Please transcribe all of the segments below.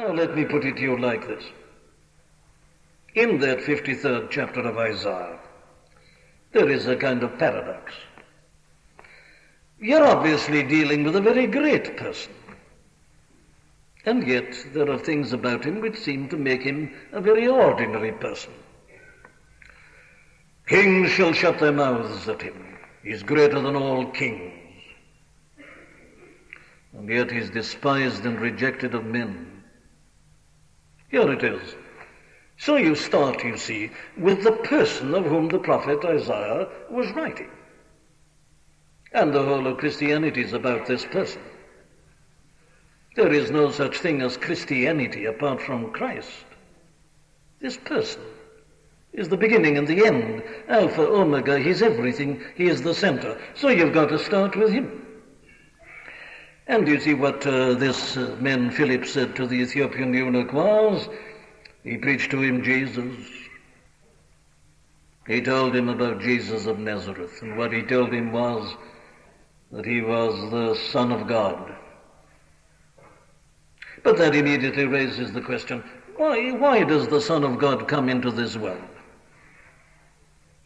Now let me put it to you like this. In that 53rd chapter of Isaiah, there is a kind of paradox. You're obviously dealing with a very great person, and yet there are things about him which seem to make him a very ordinary person. Kings shall shut their mouths at him. He is greater than all kings. And yet he is despised and rejected of men. Here it is. So you start, you see, with the person of whom the prophet Isaiah was writing. And the whole of Christianity is about this person. There is no such thing as Christianity apart from Christ. This person is the beginning and the end, Alpha, Omega. He's everything. He is the center. So you've got to start with him. And you see what this man Filip said to the Ethiopian eunuch was, he preached to him Jesus. He told him about Jesus of Nazareth, and what he told him was that he was the Son of God. But that immediately raises the question, why does the Son of God come into this world?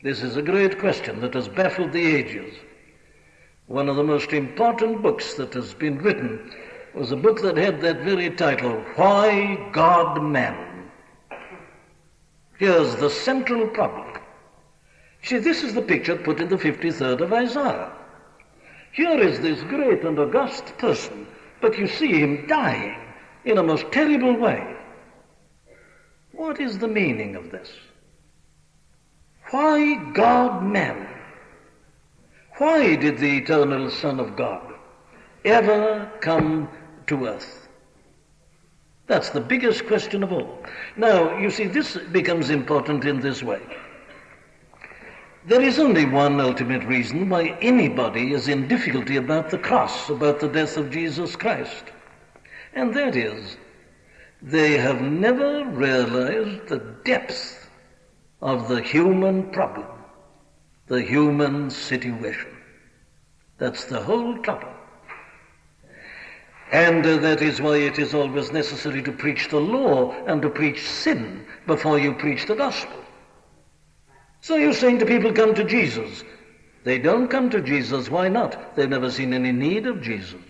This is a great question that has baffled the ages. One of the most important books that has been written was a book that had that very title, Why God Man? Here's the central problem. See, this is the picture put in the 53rd of Isaiah. Here is this great and august person, but you see him dying in a most terrible way. What is the meaning of this? Why God Man? Why did the eternal Son of God ever come to earth? That's the biggest question of all. Now, you see, this becomes important in this way. There is only one ultimate reason why anybody is in difficulty about the cross, about the death of Jesus Christ. And that is, they have never realized the depth of the human problem, the human situation. That's the whole trouble. And that is why it is always necessary to preach the law and to preach sin before you preach the gospel. So you're saying to people, come to Jesus. They don't come to Jesus. Why not? They've never seen any need of Jesus.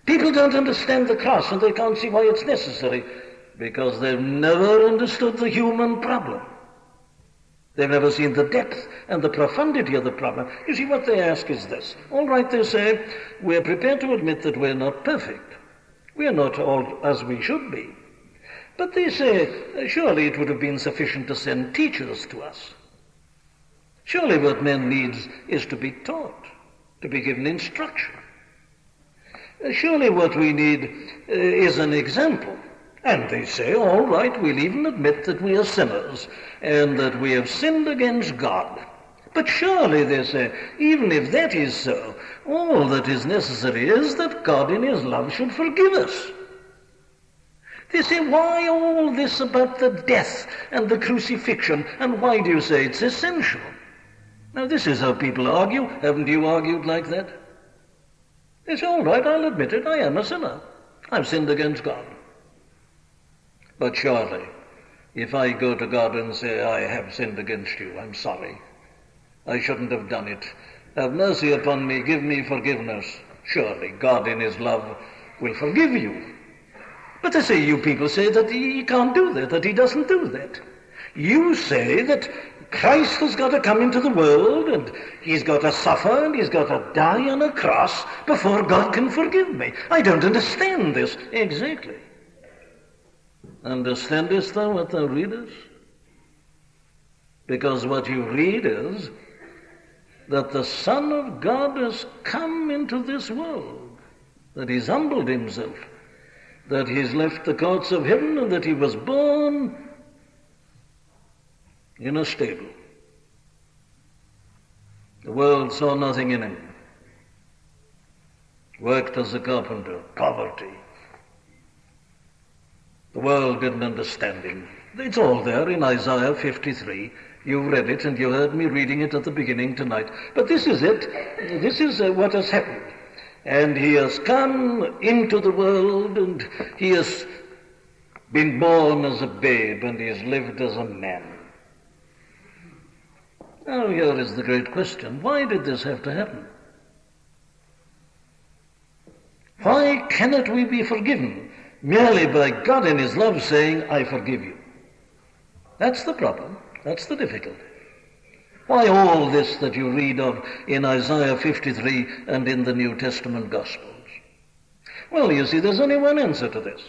People don't understand the cross and they can't see why it's necessary because they've never understood the human problem. They've never seen the depth and the profundity of the problem. You see, what they ask is this. All right, they say, we're prepared to admit that we're not perfect. We're not all as we should be. But they say, surely it would have been sufficient to send teachers to us. Surely what man needs is to be taught, to be given instruction. Surely what we need is an example. And they say, all right, we'll even admit that we are sinners and that we have sinned against God. But surely, they say, even if that is so, all that is necessary is that God in his love should forgive us. They say, why all this about the death and the crucifixion, and why do you say it's essential? Now, this is how people argue. Haven't you argued like that? They say, all right, I'll admit it, I am a sinner. I've sinned against God. But surely, if I go to God and say, I have sinned against you, I'm sorry, I shouldn't have done it, have mercy upon me, give me forgiveness, surely God in his love will forgive you. But they say, you people say that he can't do that he doesn't do that. You say that Christ has got to come into the world and he's got to suffer and he's got to die on a cross before God can forgive me. I don't understand this. Exactly. Understandest thou what thou readest? Because what you read is that the Son of God has come into this world, that he's humbled himself, that he's left the courts of heaven, and that he was born in a stable. The world saw nothing in him. Worked as a carpenter, poverty. The world didn't understand him. It's all there in Isaiah 53. You've read it and you heard me reading it at the beginning tonight. But this is it. This is what has happened. And he has come into the world, and he has been born as a babe, and he has lived as a man. Now here is the great question. Why did this have to happen? Why cannot we be forgiven merely by God in his love saying, I forgive you? That's the problem. That's the difficulty. Why all this that you read of in Isaiah 53 and in the New Testament Gospels? Well, you see, there's only one answer to this.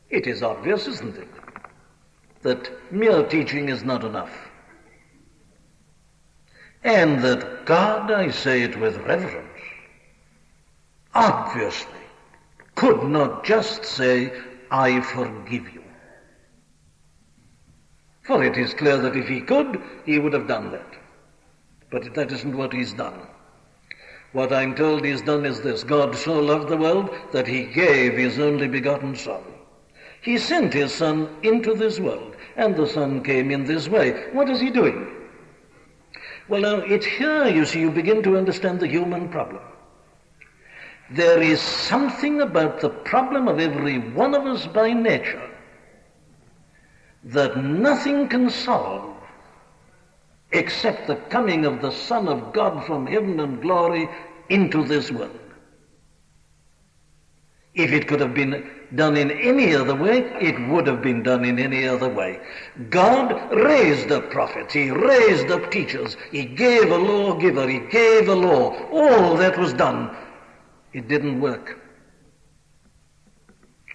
It is obvious, isn't it, that mere teaching is not enough. And that God, I say it with reverence, obviously could not just say, I forgive you. For it is clear that if he could, he would have done that. But that isn't what he's done. What I'm told he's done is this. God so loved the world that he gave his only begotten Son. He sent his Son into this world, and the Son came in this way. What is he doing? Well, now, it's here, you see, you begin to understand the human problem. There is something about the problem of every one of us by nature that nothing can solve except the coming of the Son of God from heaven and glory into this world. If it could have been done in any other way, it would have been done in any other way. God raised up prophets, he raised up teachers, he gave a lawgiver, he gave a law. All that was done. It didn't work.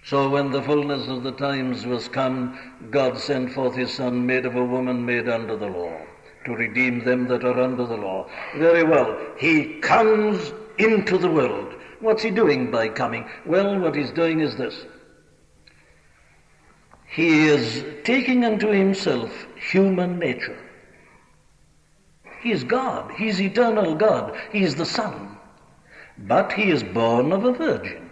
So when the fullness of the times was come, God sent forth his Son, made of a woman, made under the law, to redeem them that are under the law. Very well. He comes into the world. What's he doing by coming? Well, what he's doing is this. He is taking unto himself human nature. He's God. He's eternal God. He's the Son. But he is born of a virgin.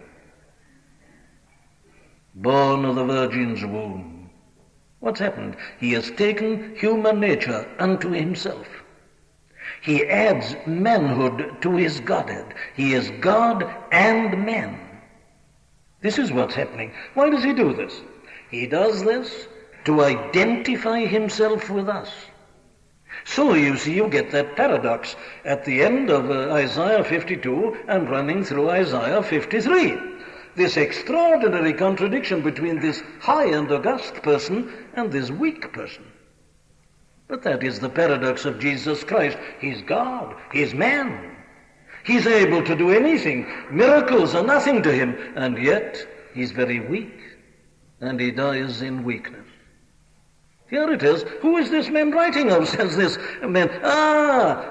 Born of the virgin's womb. What's happened? He has taken human nature unto himself. He adds manhood to his Godhead. He is God and man. This is what's happening. Why does he do this? He does this to identify himself with us. So you see, you get that paradox at the end of Isaiah 52 and running through Isaiah 53. This extraordinary contradiction between this high and august person and this weak person. But that is the paradox of Jesus Christ. He's God. He's man. He's able to do anything. Miracles are nothing to him. And yet, he's very weak. And he dies in weakness. Here it is. Who is this man writing of, says this man.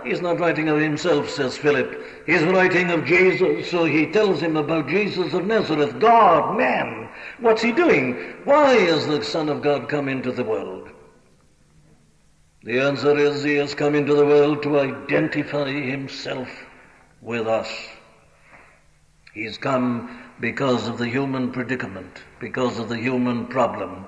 He's not writing of himself, says Philip. He's writing of Jesus, so he tells him about Jesus of Nazareth, God, man. What's he doing? Why has the Son of God come into the world? The answer is he has come into the world to identify himself with us. He's come because of the human predicament, because of the human problem,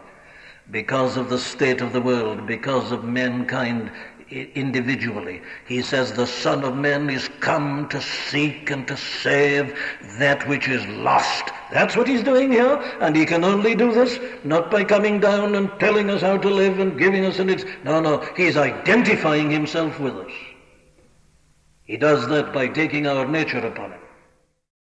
because of the state of the world, because of mankind individually. He says the Son of Man is come to seek and to save that which is lost. That's what he's doing here, and he can only do this not by coming down and telling us how to live and giving us No, he's identifying himself with us. He does that by taking our nature upon him.